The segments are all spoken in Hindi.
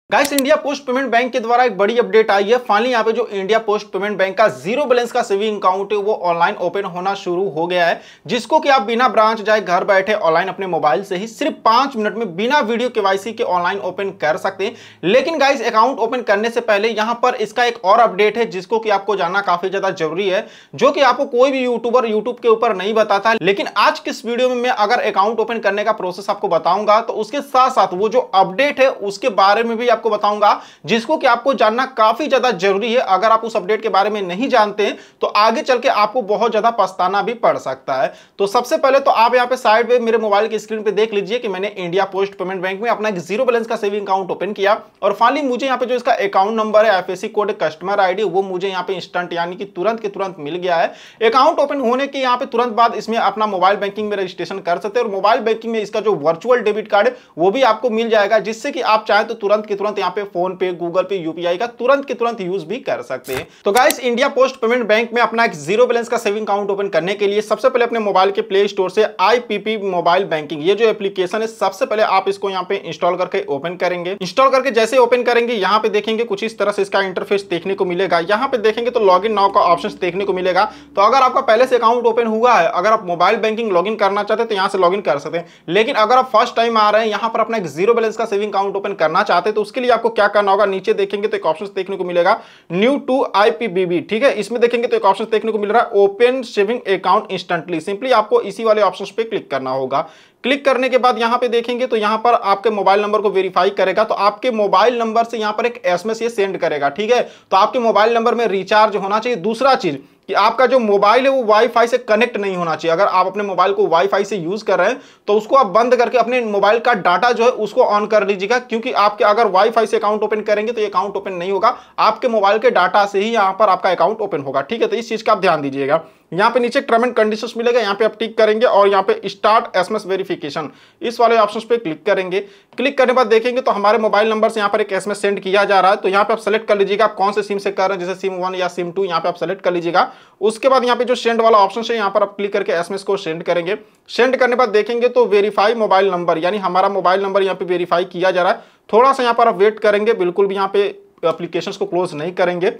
Guys India post payment bank के द्वारा एक बड़ी अपडेट आई है। फाइनली यहाँ पे जो इंडिया पोस्ट पेमेंट बैंक का जीरो बैलेंस का सेविंग अकाउंट है वो ऑनलाइन ओपन होना शुरू हो गया है, जिसको कि आप बिना ब्रांच जाए घर बैठे ऑनलाइन अपने मोबाइल से ही सिर्फ 5 मिनट में बिना वीडियो केवाईसी के ऑनलाइन ओपन कर सकते हैं। लेकिन गाइस अकाउंट ओपन करने से पहले यहाँ पर इसका एक और अपडेट है जिसको कि आपको जानना काफी ज्यादा जरूरी है, जो कि आपको कोई भी यूट्यूबर यूट्यूब के ऊपर नहीं बताता। लेकिन आज के इस वीडियो में मैं अगर अकाउंट ओपन करने का प्रोसेस आपको बताऊंगा तो उसके साथ साथ वो जो अपडेट है उसके बारे में भी आपको बताऊंगा, जिसको कि आपको जानना काफी ज्यादा जरूरी है। अगर आप उस अपडेट के बारे में नहीं जानते हैं तो आगे चल के आपको बहुत ज्यादा पछताना भी पड़ सकता है। तो सबसे पहले तो आप यहां पे साइड पे मेरे मोबाइल की स्क्रीन पे देख लीजिए कि मैंने इंडिया पोस्ट पेमेंट बैंक में अपना एक जीरो बैलेंस का सेविंग अकाउंट ओपन किया और फाइनली मुझे यहां पे जो इसका अकाउंट नंबर है, आईएफएससी कोड, कस्टमर आईडी, वो मुझे यहां पे इंस्टेंट यानी कि तुरंत के तुरंत मिल गया है। अकाउंट ओपन होने के यहां पे तुरंत बाद इसमें अपना मोबाइल बैंकिंग में रजिस्ट्रेशन कर सकते हैं और मोबाइल बैंकिंग में इसका जो वर्चुअल डेबिट कार्ड है वो भी आपको मिल जाएगा, जिससे कि आप चाहे तो तुरंत के तुरंत यहां पे फोन पे, गूगल पे, यूपीआई का तुरंत के तुरंत यूज भी कर सकते हैं। तो guys India post payment bank में अपना एक जीरो बैलेंस का सेविंग अकाउंट ओपन करने के लिए सबसे पहले अपने मोबाइल के प्ले स्टोर से आईपीपी मोबाइल बैंकिंग ये जो एप्लीकेशन है सबसे पहले आप इसको यहां पे इंस्टॉल करके ओपन करेंगे। इंस्टॉल करके जैसे ओपन करेंगे यहां पे देखेंगे कुछ इस तरह से इसका इंटरफेस देखने को मिलेगा। यहां पे देखेंगे तो लॉगिन नाउ का ऑप्शन देखने को मिलेगा। तो अगर आपका पहले से अकाउंट ओपन हुआ है, अगर आप मोबाइल बैंकिंग लॉगिन करना चाहते हैं तो यहां से लॉगिन कर सकते हैं। लेकिन अगर आप फर्स्ट टाइम आ रहे हैं यहां पर अपना एक जीरो बैलेंस का सेविंग अकाउंट ओपन करना चाहते हैं तो उसके लिए आपको क्या करना होगा, नीचे देखेंगे तो एक ऑप्शन देखने को मिलेगा न्यू टू आईपीबीबी, ठीक है। इसमें देखेंगे तो एक ऑप्शन देखने को मिल रहा है open saving account instantly. Simply आपको इसी वाले ऑप्शन पे क्लिक करना होगा। क्लिक करने के बाद यहां पे देखेंगे तो यहां पर आपके मोबाइल नंबर को वेरीफाई करेगा। तो आपके मोबाइल नंबर से यहां पर एक एसएमएस ये सेंड करेगा, ठीक है। तो आपके मोबाइल नंबर में रिचार्ज होना चाहिए। दूसरा चीज कि आपका जो मोबाइल है वो वाईफाई से कनेक्ट नहीं होना चाहिए। अगर आप अपने मोबाइल को वाईफाई से यूज कर रहे हैं तो उसको आप बंद करके अपने मोबाइल का डाटा जो है उसको ऑन कर लीजिएगा, क्योंकि आपके अगर वाईफाई से अकाउंट ओपन करेंगे तो ये अकाउंट ओपन नहीं होगा, आपके मोबाइल के डाटा से ही यहां पर आपका अकाउंट ओपन होगा, ठीक है। तो इस चीज का आप ध्यान दीजिएगा। यहां पे नीचे टर्म एंड कंडीशंस मिलेगा, यहां पे आप टिक करेंगे और यहां पे स्टार्ट एसएमएस वेरिफिकेशन इस वाले ऑप्शन पे क्लिक करेंगे। क्लिक करने के बाद देखेंगे तो हमारे मोबाइल नंबर से यहां पर एक एसएमएस सेंड किया जा रहा है। तो यहां पे आप सेलेक्ट कर लीजिएगा आप कौन से सिम से कर रहे हैं, जैसे सिम 1 या सिम 2 यहां पे आप सेलेक्ट कर लीजिएगा। उसके बाद यहां पे जो सेंड वाला ऑप्शन है यहां पर आप क्लिक करके एसएमएस को सेंड करेंगे। सेंड करने के बाद देखेंगे तो वेरीफाई मोबाइल नंबर, यानी हमारा मोबाइल नंबर यहां पे वेरीफाई किया जा रहा है। थोड़ा सा यहां पर आप वेट करेंगे, बिल्कुल भी यहां पे एप्लीकेशन को क्लोज नहीं करेंगे।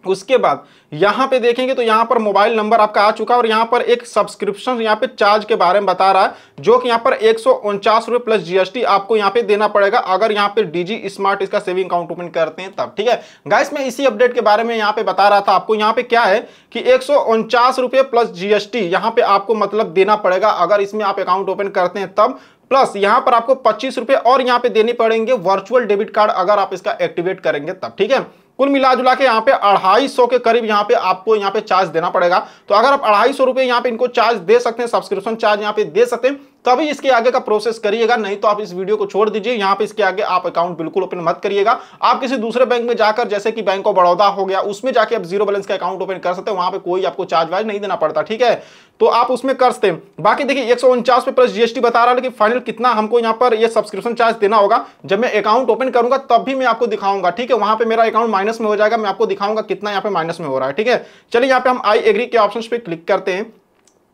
उसके बाद यहां पे देखेंगे तो यहां पर मोबाइल नंबर आपका आ चुका है और यहां पर एक सब्सक्रिप्शन यहां पे चार्ज के बारे में बता रहा है, जो कि यहां पर 149 रुपए प्लस जीएसटी आपको यहां पे देना पड़ेगा अगर यहां पे डीजी स्मार्ट इसका सेविंग अकाउंट ओपन करते हैं तब, ठीक है। गाइस मैं इसी अपडेट के बारे में यहां पे बता रहा था आपको। यहां पे क्या है कि 149 रुपए प्लस जीएसटी यहां पे आपको मतलब देना पड़ेगा अगर इसमें आप अकाउंट ओपन करते हैं तब, प्लस यहां पर आपको 25 रुपए और यहां पे देने पड़ेंगे वर्चुअल डेबिट कार्ड अगर आप इसका एक्टिवेट करेंगे तब, ठीक है। कुल मिला जुला के यहाँ पे 250 के करीब यहाँ पे आपको यहाँ पे चार्ज देना पड़ेगा। तो अगर आप 250 रुपए यहाँ पे इनको चार्ज दे सकते हैं, सब्सक्रिप्शन चार्ज यहाँ पे दे सकते हैं, तभी इसके आगे का प्रोसेस करिएगा, नहीं तो आप इस वीडियो को छोड़ दीजिए। यहाँ पे इसके आगे आप अकाउंट बिल्कुल ओपन मत करिएगा। आप किसी दूसरे बैंक में जाकर, जैसे कि बैंक ऑफ बड़ौदा हो गया, उसमें जाके आप जीरो बैलेंस का अकाउंट ओपन कर सकते हैं, वहां पे कोई आपको चार्ज वार्ज नहीं देना पड़ता, ठीक है। तो आप उसमें कर सकते हैं। बाकी देखिए 149 पे प्लस जीएसटी बता रहा है, लेकिन फाइनल कितना हमको यहाँ पर ये सब्सक्रिप्शन चार्ज देना होगा जब मैं अकाउंट ओपन करूंगा तब भी मैं आपको दिखाऊंगा, ठीक है। वहां पे मेरा अकाउंट माइनस में हो जाएगा, मैं आपको दिखाऊंगा कितना यहाँ पे माइनस में हो रहा है, ठीक है। चलिए यहाँ पे हम आई एग्री के ऑप्शन पे क्लिक करते हैं।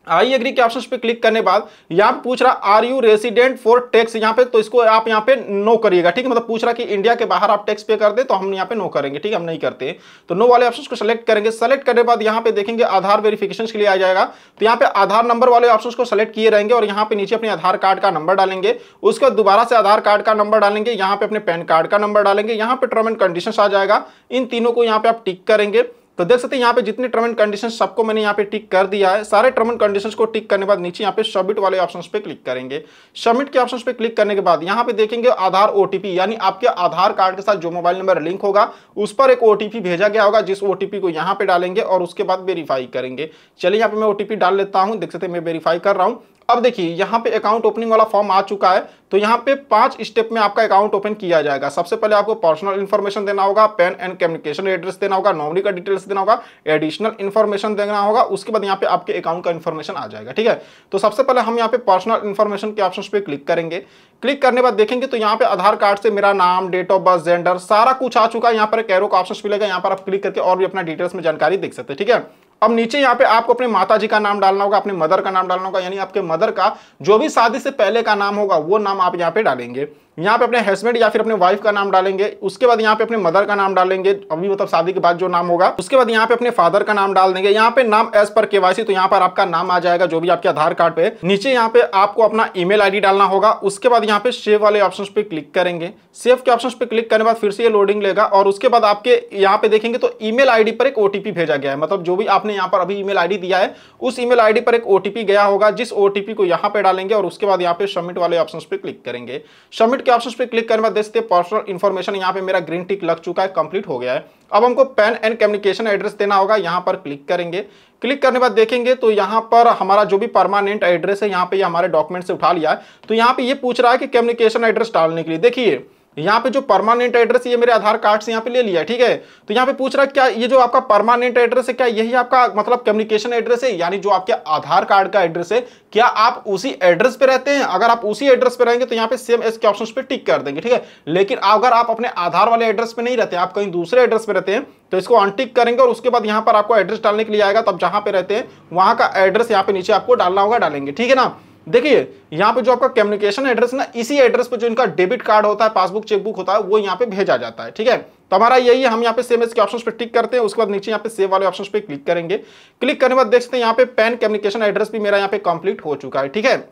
आई एग्री के ऑप्शन पे क्लिक करने बाद यहां पे पूछ रहा are you resident for tax, यहां पे तो इसको आप यहां पे नो करिएगा, ठीक है। मतलब पूछ रहा कि इंडिया के बाहर आप टैक्स पे कर दे, तो हम यहां पे नो करेंगे, ठीक है, हम नहीं करते। तो नो वाले ऑप्शन को सेलेक्ट करेंगे। सेलेक्ट करने के बाद यहां पे देखेंगे आधार वेरिफिकेशन के लिए आ जाएगा। तो यहां पे आधार नंबर वाले ऑप्शन को सेलेक्ट किए रहेंगे और यहां पे नीचे अपने आधार कार्ड का नंबर डालेंगे। उसके बाद दोबारा से आधार कार्ड का नंबर डालेंगे, यहां पे अपने पैन कार्ड का नंबर डालेंगे। यहां पे टर्म एंड कंडीशंस आ जाएगा, इन तीनों को यहां पे आप टिक करेंगे। तो देख सकते हैं यहाँ पे जितने टर्म एंड कंडीशंस सबको मैंने यहाँ पे टिक कर दिया है। सारे टर्म एंड कंडीशंस को टिक करने के बाद नीचे यहाँ पे सबमिट वाले ऑप्शंस पे क्लिक करेंगे। सबमिट के ऑप्शंस पे क्लिक करने के बाद यहाँ पे देखेंगे आधार ओटीपी, यानी आपके आधार कार्ड के साथ जो मोबाइल नंबर लिंक होगा उस पर एक ओटीपी भेजा गया होगा, जिस ओटीपी को यहाँ पे डालेंगे और उसके बाद वेरीफाई करेंगे। चलिए यहाँ पे मैं ओटीपी डाल लेता हूँ, देख सकते हैं मैं वेरीफाई कर रहा हूँ। अब देखिए यहाँ पे अकाउंट ओपनिंग वाला फॉर्म आ चुका है। तो यहाँ पे 5 स्टेप में आपका अकाउंट ओपन किया जाएगा। सबसे पहले आपको पर्सनल इन्फॉर्मेशन देना होगा, पैन एंड कम्युनिकेशन एड्रेस देना होगा, नॉमिनी का डिटेल्स देना होगा, एडिशनल इन्फॉर्मेशन देना होगा। उसके बाद यहाँ पे आपके अकाउंट का इन्फॉर्मेशन आ जाएगा, ठीक है। तो सबसे पहले हम यहाँ पे पर्सनल इन्फॉर्मेशन के ऑप्शन पे क्लिक करेंगे। क्लिक करने के बाद देखेंगे तो यहाँ पे आधार कार्ड से मेरा नाम, डेट ऑफ बर्थ, जेंडर सारा कुछ आ चुका है। यहाँ पर एक एरो का ऑप्शन मिलेगा, यहाँ पर आप क्लिक करके और भी अपना डिटेल्स में जानकारी देख सकते हैं, ठीक है। अब नीचे यहाँ पे आपको अपने माताजी का नाम डालना होगा, अपने मदर का नाम डालना होगा, यानी आपके मदर का जो भी शादी से पहले का नाम होगा वो नाम आप यहाँ पे डालेंगे। यहाँ पे अपने हस्बैंड या फिर अपने वाइफ का नाम डालेंगे। उसके बाद यहाँ पे अपने मदर का नाम डालेंगे, अभी मतलब शादी के बाद जो नाम होगा। उसके बाद यहाँ पे अपने फादर का नाम डाल देंगे। यहाँ पे नाम एज पर केवाईसी, तो यहाँ पर आपका नाम आ जाएगा जो भी आपके आधार कार्ड पे। नीचे यहाँ पे आपको अपना ईमेल आईडी डालना होगा। उसके बाद यहाँ पे सेव वाले ऑप्शन पे क्लिक करेंगे। सेव के ऑप्शन पे क्लिक करने के बाद फिर से ये लोडिंग लेगा और उसके बाद आपके यहाँ पे देखेंगे तो ईमेल आईडी पर एक ओटीपी भेजा गया है। मतलब जो भी आपने यहाँ पर अभी ईमेल आईडी दिया है उस ईमेल आईडी पर एक ओटीपी गया होगा, जिस ओटीपी को यहाँ पे डालेंगे और उसके बाद यहाँ पे सबमिट वाले ऑप्शन पे क्लिक करेंगे। सबमिट के ऑप्शन पे क्लिक करने के बाद देखते हैं पर्सनल इन्फॉर्मेशन यहाँ पे मेरा ग्रीन टिक लग चुका है, कंप्लीट हो गया है। अब हमको पैन एंड कम्युनिकेशन एड्रेस देना होगा, यहाँ पर क्लिक करेंगे। क्लिक करने के बाद देखेंगे तो यहाँ पर हमारा जो भी परमानेंट एड्रेस है यहाँ पे हमारे डॉक्यूमेंट से उठा लिया है। तो यहाँ पे ये पूछ रहा है कि कम्युनिकेशन एड्रेस डालने के लिए, देखिए यहाँ पे जो परमानेंट एड्रेस ये मेरे आधार कार्ड से यहाँ पे ले लिया है, ठीक है। तो यहाँ पे पूछ रहा है क्या ये जो आपका परमानेंट एड्रेस है क्या यही आपका मतलब कम्युनिकेशन एड्रेस है, यानी जो आपके आधार कार्ड का एड्रेस है, क्या आप उसी एड्रेस पे रहते हैं। अगर आप उसी एड्रेस पे रहेंगे तो यहाँ पे सेम एस के ऑप्शन पे टिक कर देंगे, ठीक है। लेकिन अगर आप अपने आधार वाले एड्रेस पे नहीं रहते, आप कहीं दूसरे एड्रेस पे रहते हैं तो इसको अनटिक करेंगे और उसके बाद यहाँ पर आपको एड्रेस डालने के लिए आएगा। तब जहां पे रहते हैं वहां का एड्रेस यहाँ पे नीचे आपको डालना होगा, डालेंगे, ठीक है ना। देखिए यहाँ पे जो आपका कम्युनिकेशन एड्रेस ना, इसी एड्रेस पे जो इनका डेबिट कार्ड होता है, पासबुक चेकबुक होता है, वो यहाँ पे भेजा जाता है, ठीक है। तो हमारा यही है, हम यहाँ पे सेम एस के ऑप्शन पे टिक करते हैं। उसके बाद नीचे यहाँ पे सेव वाले ऑप्शन पे क्लिक करेंगे। क्लिक करने के बाद देख सकते हैं यहाँ पे पैन कम्युनिकेशन एड्रेस भी मेरा यहाँ पे कंप्लीट हो चुका है, ठीक है।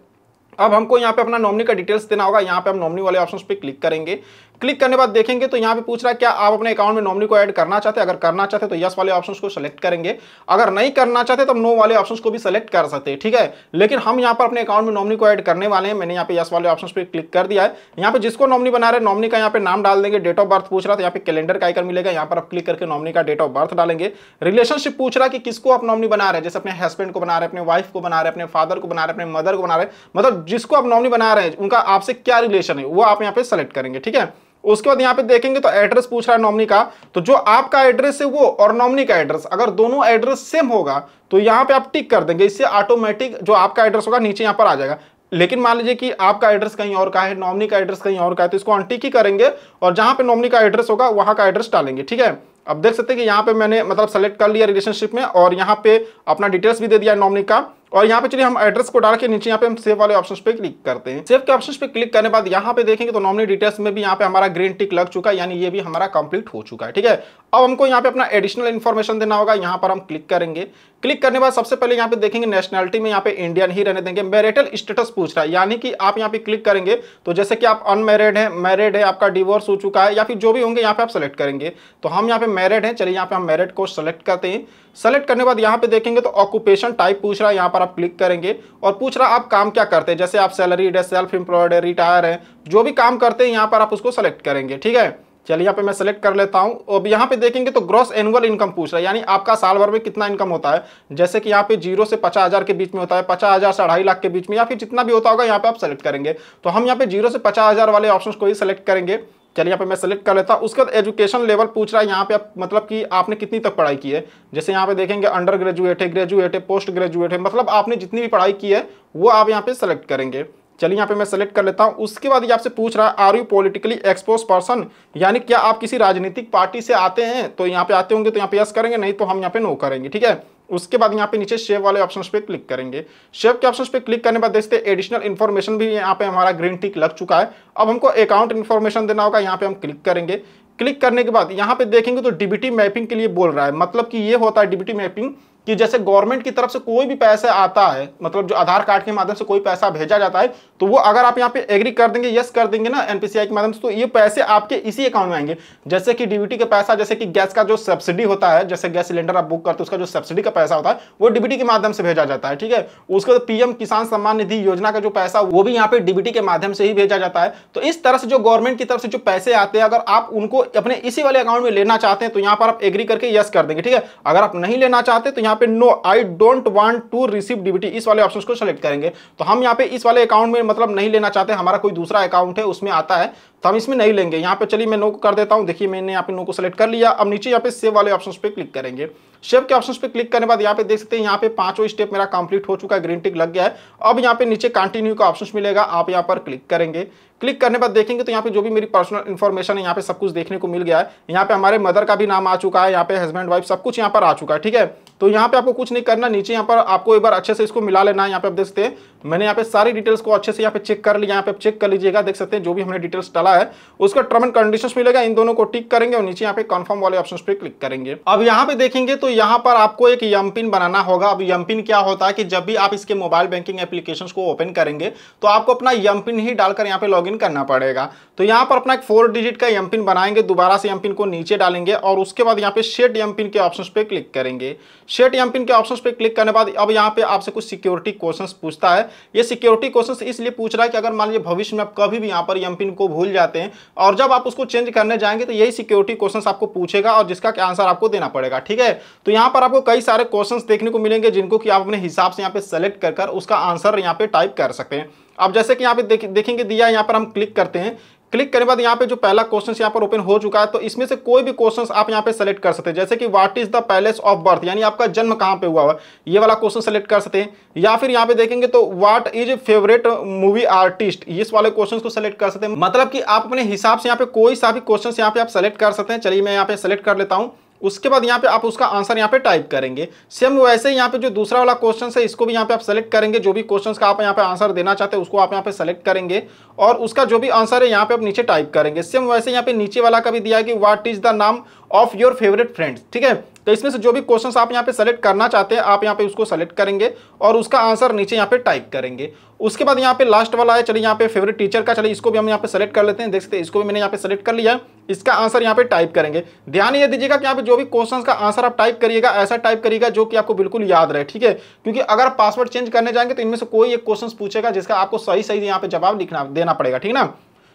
अब हमको यहाँ पे अपना नॉमिनी का डिटेल्स देना होगा। यहाँ पे हम नॉमिनी वाले ऑप्शन पे क्लिक करेंगे। क्लिक करने के बाद देखेंगे तो यहाँ पे पूछ रहा है क्या आप अपने अकाउंट में नॉमिनी को ऐड करना चाहते हैं। अगर करना चाहते हैं तो यस वाले ऑप्शंस को सेलेक्ट करेंगे, अगर नहीं करना चाहते तो नो वाले ऑप्शंस को भी सेलेक्ट कर सकते हैं, ठीक है। लेकिन हम यहाँ पर अपने अकाउंट में नॉमिनी को ऐड करने वाले हैं। मैंने यहाँ पे यस वाले ऑप्शंस पे क्लिक कर दिया है। यहाँ पे जिसको नॉमिनी बना रहे हैं नॉमिनी का यहाँ पे नाम डाल देंगे। डेट ऑफ बर्थ पूछ रहा था, यहाँ पे कैलेंडर का आइकन मिलेगा, यहाँ पर आप क्लिक करके नॉमिनी का डेट ऑफ बर्थ डालेंगे। रिलेशनशिप पूछ रहा है कि किसको आप नॉमिनी बना रहे हैं, जैसे अपने हस्बैंड को बना रहे हैं, अपने वाइफ को बना रहे हैं, अपने फादर को बना रहे हैं, अपने मदर को बना रहे हैं, मतलब जिसको आप नॉमिनी बना रहे हैं उनका आपसे क्या रिलेशन है वो आप यहाँ पे सेलेक्ट करेंगे, ठीक है। उसके बाद यहाँ पे देखेंगे तो एड्रेस पूछ रहा है नॉमिनी का, तो जो आपका एड्रेस है वो और नॉमिनी का एड्रेस अगर दोनों एड्रेस सेम होगा तो यहाँ पे आप टिक कर देंगे। इससे ऑटोमेटिक जो आपका एड्रेस होगा नीचे यहाँ पर आ जाएगा। लेकिन मान लीजिए कि आपका एड्रेस कहीं और का है, नॉमिनी का एड्रेस कहीं और का है, तो इसको अनटिक ही करेंगे और जहां पे नॉमिनी का एड्रेस होगा वहां का एड्रेस डालेंगे, ठीक है। अब देख सकते हैं कि यहाँ पे मैंने मतलब सेलेक्ट कर लिया रिलेशनशिप में और यहाँ पे अपना डिटेल्स भी दे दिया नॉमिनी का। और यहाँ पे चलिए हम एड्रेस को डाल के नीचे यहाँ पे हम सेव वाले ऑप्शन पे क्लिक करते हैं। सेव के ऑप्शन पे क्लिक करने के बाद यहाँ पे देखेंगे तो नॉमिनी डिटेल्स में भी यहाँ पे हमारा ग्रीन टिक लग चुका है, यानी ये भी हमारा कंप्लीट हो चुका है, ठीक है। अब हमको यहाँ पे अपना एडिशनल इन्फॉर्मेशन देना होगा। यहाँ पर हम क्लिक करेंगे। क्लिक करने के बाद सबसे पहले यहाँ पे देखेंगे नेशनलिटी में यहाँ पे इंडियन ही रहने देंगे। मैरिटल स्टेटस पूछ रहा है, यानी कि आप यहाँ पे क्लिक करेंगे तो जैसे कि आप अनमैरिड है, मैरिड है, आपका डिवोर्स हो चुका है या फिर जो भी होंगे यहाँ पे आप सेलेक्ट करेंगे। तो हम यहाँ पे मैरिड हैं, चलिए यहाँ पे हम मैरिड को सेलेक्ट करते हैं। सेलेक्ट करने के बाद यहाँ पे देखेंगे तो ऑक्यूपेशन टाइप पूछ रहा है, यहाँ पर आप क्लिक करेंगे और पूछ रहा है आप काम क्या करते हैं, जैसे आप सैलरीड है, सेल्फ एम्प्लॉयड है, रिटायर है, जो भी काम करते हैं यहाँ पर आप उसको सेलेक्ट करेंगे, ठीक है। चलिए यहाँ पे मैं सेलेक्ट कर लेता हूँ। अब यहाँ पे देखेंगे तो ग्रॉस एनुअल इनकम पूछ रहा है, यानी आपका साल भर में कितना इनकम होता है, जैसे कि यहाँ पे 0 से 50,000 के बीच में होता है, 50,000 से 2.5 लाख के बीच में या फिर जितना भी होता होगा यहाँ पे आप सेलेक्ट करेंगे। तो हम यहाँ पे 0 से 50,000 वाले ऑप्शन को ही सेलेक्ट करेंगे। चलिए यहाँ पे मैं सेलेक्ट कर लेता हूँ। उसके बाद एजुकेशन लेवल पूछ रहा है, यहाँ पे आप मतलब कि आपने कितनी तक पढ़ाई की है, जैसे यहाँ पे देखेंगे अंडर ग्रेजुएट है, ग्रेजुएट है, पोस्ट ग्रेजुएट है, मतलब आपने जितनी भी पढ़ाई की है वो आप यहाँ पे सेलेक्ट करेंगे। चलिए यहाँ पे मैं सेलेक्ट कर लेता हूँ। उसके बाद ये आपसे पूछ रहा है are you politically exposed person, यानी क्या आप किसी राजनीतिक पार्टी से आते हैं, तो यहाँ पे आते होंगे तो यहाँ पे यस करेंगे, नहीं तो हम यहाँ पे नो करेंगे, ठीक है। उसके बाद यहाँ पे नीचे शेव वाले ऑप्शन पे क्लिक करेंगे। शेव के ऑप्शन पे क्लिक करने के बाद देखते हैं एडिशनल इन्फॉर्मेशन भी यहाँ पे हमारा ग्रीन टिक लग चुका है। अब हमको अकाउंट इन्फॉर्मेशन देना होगा, यहाँ पे हम क्लिक करेंगे। क्लिक करने के बाद यहाँ पे देखेंगे तो डीबीटी मैपिंग के लिए बोल रहा है, मतलब कि ये होता है डीबीटी मैपिंग कि जैसे गवर्नमेंट की तरफ से कोई भी पैसा आता है, मतलब जो आधार कार्ड के माध्यम से कोई पैसा भेजा जाता है, तो वो अगर आप यहाँ पे एग्री कर देंगे, यस कर देंगे ना एनपीसीआई के माध्यम से, तो ये पैसे आपके इसी अकाउंट में आएंगे। जैसे कि डीबीटी का पैसा, जैसे कि गैस का जो सब्सिडी होता है, जैसे गैस सिलेंडर आप बुक करते हो उसका जो सब्सिडी का पैसा होता है वो डीबीटी के माध्यम से भेजा जाता है, ठीक है। उसके बाद पीएम किसान सम्मान निधि योजना का जो पैसा वो भी यहाँ पे डीबीटी के माध्यम से ही भेजा जाता है। तो इस तरह से जो गवर्नमेंट की तरफ से जो पैसे आते हैं, अगर आप उनको अपने इसी वाले अकाउंट में लेना चाहते हैं तो यहाँ पर आप एग्री करके यस कर देंगे, ठीक है। अगर आप नहीं लेना चाहते तो यहाँ पे no I don't want to receive DBT इस वाले ऑप्शन को सेलेक्ट करेंगे। तो हम यहाँ पे इस वाले अकाउंट में मतलब नहीं लेना चाहते, हमारा कोई दूसरा अकाउंट है उसमें आता है, तो हम इसमें नहीं लेंगे। यहाँ पे चलिए मैं नो कर देता हूँ। देखिए मैंने यहाँ पे नो को सेलेक्ट कर लिया। अब नीचे यहाँ पे सेव वाले ऑप्शन पे क्लिक करेंगे। सेव के ऑप्शन पे क्लिक करने के बाद यहाँ पे देख सकते हैं यहाँ पे 5 स्टेप मेरा कंप्लीट हो चुका है, ग्रीन टिक लग गया है। अब यहाँ पे नीचे कंटिन्यू का ऑप्शन मिलेगा, आप यहाँ पर क्लिक करेंगे। क्लिक करने के बाद देखेंगे तो यहाँ पे जो भी मेरी पर्सनल इन्फॉर्मेशन है यहाँ पे सब कुछ देखने को मिल गया है। यहाँ पे हमारे मदर का भी नाम आ चुका है, यहाँ पे हस्बैंड वाइफ सब कुछ यहाँ पर आ चुका है, ठीक है। तो यहाँ पे आपको कुछ नहीं करना, नीचे यहाँ पर आपको एक बार अच्छे से इसको मिला लेना है। यहाँ पे आप देख सकते हैं मैंने यहाँ पे सारी डिटेल्स को अच्छे से यहाँ पे चेक कर लिया। यहाँ पे चेक कर लीजिएगा, देख सकते हैं जो भी हमने डिटेल्स डाला है उसका टर्म एंड कंडीशंस मिलेगा, इन दोनों को टिक करेंगे और नीचे यहाँ पे कंफर्म वाले ऑप्शन पे क्लिक करेंगे। अब यहाँ पे देखेंगे तो यहाँ पर आपको एक यम पिन बनाना होगा। अब यम पिन क्या होता है कि जब भी आप इसके मोबाइल बैंकिंग एप्लीकेशन को ओपन करेंगे तो आपको अपना यम पिन ही डालकर यहाँ पे लॉगिन करना पड़ेगा। तो यहाँ पर अपना एक 4 डिजिट का यम पिन बनाएंगे, दोबारा से यम पिन को नीचे डालेंगे और उसके बाद यहाँ पे सेट यम पिन के ऑप्शन पे क्लिक करेंगे। सेट यम पिन के ऑप्शन पे क्लिक करने बाद अब यहाँ पे आपसे कुछ सिक्योरिटी क्वेश्चंस पूछता है। ये सिक्योरिटी क्वेश्चंस इसलिए पूछ रहा है कि अगर मान लीजिए भविष्य में आप कभी भी यहाँ पर यम पिन को भूल जाते हैं और जब आप उसको चेंज करने जाएंगे तो यही सिक्योरिटी क्वेश्चंस आपको पूछेगा और जिसका आंसर आपको देना पड़ेगा। ठीक है, तो यहाँ पर आपको कई सारे क्वेश्चंस देखने को मिलेंगे जिनको कि आप अपने हिसाब से यहाँ पे सेलेक्ट कर उसका आंसर यहाँ पे टाइप कर सकते हैं। अब जैसे कि यहाँ पे देखेंगे दिया है, यहाँ पर हम क्लिक करते हैं। क्लिक करने के बाद यहाँ पे जो पहला क्वेश्चन यहाँ पर ओपन हो चुका है, तो इसमें से कोई भी क्वेश्चन आप यहाँ पे सेलेक्ट कर सकते हैं। जैसे कि what is the palace of birth, यानी आपका जन्म कहाँ पे हुआ है, ये वाला क्वेश्चन सेलेक्ट कर सकते हैं। या फिर यहाँ पे देखेंगे तो what is favourite movie artist, इस वाले क्वेश्चन को सेलेक्ट कर सकते हैं। मतलब कि आप अपने हिसाब से यहाँ पे कोई सा भी क्वेश्चन यहाँ पे आप सेलेक्ट कर सकते हैं। चलिए मैं यहाँ पे सेलेक्ट कर लेता हूँ। उसके बाद यहाँ पे आप उसका आंसर यहाँ पे टाइप करेंगे। सेम वैसे ही यहाँ पे जो दूसरा वाला क्वेश्चन है इसको भी यहाँ पे आप सेलेक्ट करेंगे। जो भी क्वेश्चन का आप यहाँ पे आंसर देना चाहते हैं उसको आप यहाँ पे सेलेक्ट करेंगे और उसका जो भी आंसर है यहाँ पे आप नीचे टाइप करेंगे। सेम वैसे यहाँ पे नीचे वाला का भी दिया है कि व्हाट इज द नाम ऑफ योर फेवरेट फ्रेंड्स। ठीक है, तो इसमें से जो भी क्वेश्चंस आप यहाँ पे सेलेक्ट करना चाहते हैं आप यहाँ पे उसको सेलेक्ट करेंगे और उसका आंसर नीचे यहाँ पे टाइप करेंगे। उसके बाद यहाँ पे लास्ट वाला है, चलिए यहाँ पे फेवरेट टीचर का, चलिए इसको भी हम यहाँ पे सेलेक्ट कर लेते हैं। देख सकते हैं इसको भी मैंने यहाँ पे सेलेक्ट कर लिया है। इसका आंसर यहाँ पे टाइप करेंगे। ध्यान ये दीजिएगा कि यहाँ पे जो भी क्वेश्चंस का आंसर आप टाइप करिएगा ऐसा टाइप करिएगा जो कि आपको बिल्कुल याद रहे। ठीक है, क्योंकि अगर आप पासवर्ड चेंज करने जाएंगे तो इनमें से कोई एक क्वेश्चन पूछेगा जिसका आपको सही सही यहाँ पे जवाब देना पड़ेगा। ठीक है ना,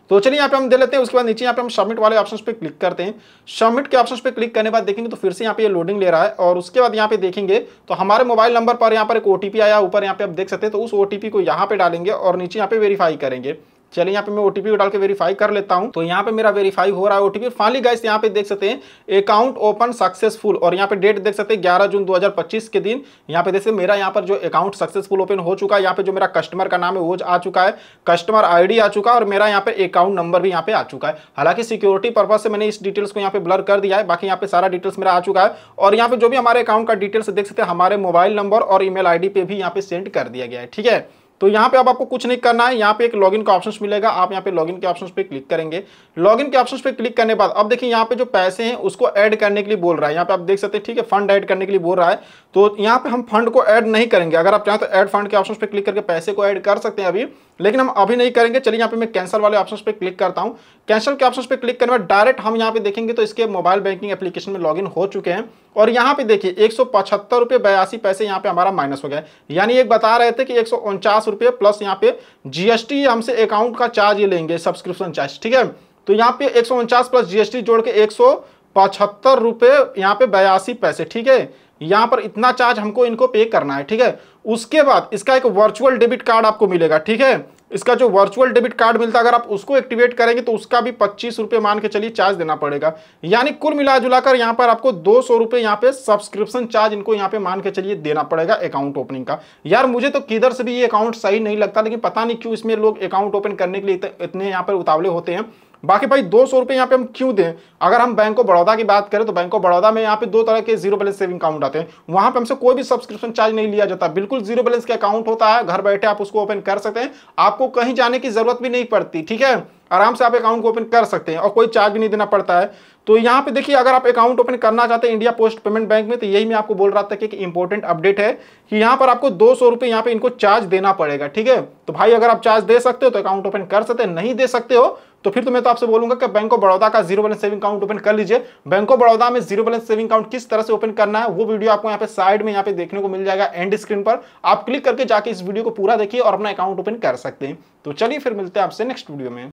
तो चलिए यहाँ पे हम दे लेते हैं। उसके बाद नीचे यहाँ पे हम सबमिट वाले ऑप्शंस पे क्लिक करते हैं। सबमिट के ऑप्शंस पे क्लिक करने के बाद देखेंगे तो फिर से यहाँ पे ये लोडिंग ले रहा है और उसके बाद यहाँ पे देखेंगे तो हमारे मोबाइल नंबर पर यहाँ पर एक ओटीपी आया ऊपर, यहाँ पे आप देख सकते हैं। तो उस ओटीपी को यहाँ पे डालेंगे और नीचे यहाँ पे वेरीफाई करेंगे। चलिए यहाँ पे मैं ओटीपी को डाल के वेरीफाई कर लेता हूँ। तो यहाँ पे मेरा वेरीफाई हो रहा है ओटीपी। फाइनली गाइस यहाँ पे देख सकते हैं अकाउंट ओपन सक्सेसफुल और यहाँ पे डेट देख सकते हैं 11 जून 2025 के दिन। यहाँ पे देख सकते हैं मेरा यहाँ पर जो अकाउंट सक्सेसफुल ओपन हो चुका है। यहाँ पे जो मेरा कस्टमर का नाम है वो आ चुका है, कस्टमर आईडी आ चुका है और मेरा यहाँ पे अकाउंट नंबर भी यहाँ पे आ चुका है। हालांकि सिक्योरिटी पर्पज से मैंने इस डिटेल्स को यहाँ पे ब्लर कर दिया है, बाकी यहाँ पे सारा डिटेल्स मेरा आ चुका है। और यहाँ पे जो भी हमारे अकाउंट का डिटेल्स देख सकते हैं हमारे मोबाइल नंबर और ईमेल आईडी पे भी यहाँ पे सेंड कर दिया गया है। ठीक है, तो यहाँ पे अब आपको कुछ नहीं करना है। यहाँ पे एक लॉगिन का ऑप्शन मिलेगा, आप यहाँ पे लॉगिन के ऑप्शन पे क्लिक करेंगे। लॉगिन के ऑप्शन पे क्लिक करने के बाद अब देखिए यहाँ पे जो पैसे हैं उसको ऐड करने के लिए बोल रहा है। यहाँ पे आप देख सकते हैं, ठीक है, फंड ऐड करने के लिए बोल रहा है। तो यहाँ पे हम फंड को ऐड नहीं करेंगे। अगर आप चाहें तो ऐड फंड के ऑप्शन पे क्लिक करके पैसे को ऐड कर सकते हैं अभी, लेकिन हम अभी नहीं करेंगे। चलिए यहाँ पे मैं कैंसिल वाले ऑप्शन पे क्लिक करता हूँ। कैंसिल के ऑप्शन पे क्लिक करने के बाद डायरेक्ट हम यहाँ पे देखेंगे तो इसके मोबाइल बैंकिंग एप्लीकेशन में लॉगिन हो चुके हैं और यहाँ पे देखिए 175 रुपये 82 पैसे यहाँ पे हमारा माइनस हो गया। यानी एक बता रहे थे कि 149 रुपये प्लस यहाँ पे जीएसटी हमसे अकाउंट का चार्ज ये लेंगे, सब्सक्रिप्शन चार्ज। ठीक है, तो यहाँ पे 149 प्लस जीएसटी जोड़ के 175 रुपये यहाँ पे 82 पैसे। ठीक है, यहाँ पर इतना चार्ज हमको इनको पे करना है। ठीक है, उसके बाद इसका एक वर्चुअल डेबिट कार्ड आपको मिलेगा। ठीक है, इसका जो वर्चुअल डेबिट कार्ड मिलता है अगर आप उसको एक्टिवेट करेंगे तो उसका भी 25 रुपये मान के चलिए चार्ज देना पड़ेगा। यानी कुल मिला जुलाकर यहाँ पर आपको 200 रुपये यहाँ पे सब्सक्रिप्शन चार्ज इनको यहाँ पे मान के चलिए देना पड़ेगा अकाउंट ओपनिंग का। यार मुझे तो किधर से भी ये अकाउंट सही नहीं लगता, लेकिन पता नहीं क्यों इसमें लोग अकाउंट ओपन करने के लिए इतने यहाँ पर उतावले होते हैं। बाकी भाई 200 रुपये यहाँ पे हम क्यों दें। अगर हम बैंक ऑफ बड़ौदा की बात करें तो बैंक ऑफ बड़ौदा में यहाँ पे 2 तरह के जीरो बैलेंस सेविंग अकाउंट आते हैं। वहां पे हमसे कोई भी सब्सक्रिप्शन चार्ज नहीं लिया जाता, बिल्कुल जीरो बैलेंस का अकाउंट होता है। घर बैठे आप उसको ओपन कर सकते हैं, आपको कहीं जाने की जरूरत भी नहीं पड़ती। ठीक है, आराम से आप अकाउंट को ओपन कर सकते हैं और कोई चार्ज भी नहीं देना पड़ता है। तो यहाँ पे देखिए अगर आप अकाउंट ओपन करना चाहते हैं इंडिया पोस्ट पेमेंट बैंक में तो यही मैं आपको बोल रहा था कि एक इंपॉर्टेंट अपडेट है कि यहाँ पर आपको 200 रुपये यहाँ पे इनको चार्ज देना पड़ेगा। ठीक है, तो भाई अगर आप चार्ज दे सकते हो तो अकाउंट ओपन कर सकते हैं, नहीं दे सकते हो तो फिर तो मैं तो आपसे बोलूंगा कि बैंक ऑफ बड़ौदा का zero balance saving account open कर लीजिए। बैंक ऑफ बड़ौदा में जीरो बैलेंस सेविंग अकाउंट किस तरह से ओपन करना है वो वीडियो आपको यहाँ पे साइड में यहाँ पे देखने को मिल जाएगा एंड स्क्रीन पर। आप क्लिक करके जाके इस वीडियो को पूरा देखिए और अपना अकाउंट ओपन कर सकते हैं। तो चलिए फिर मिलते हैं आपसे नेक्स्ट वीडियो में।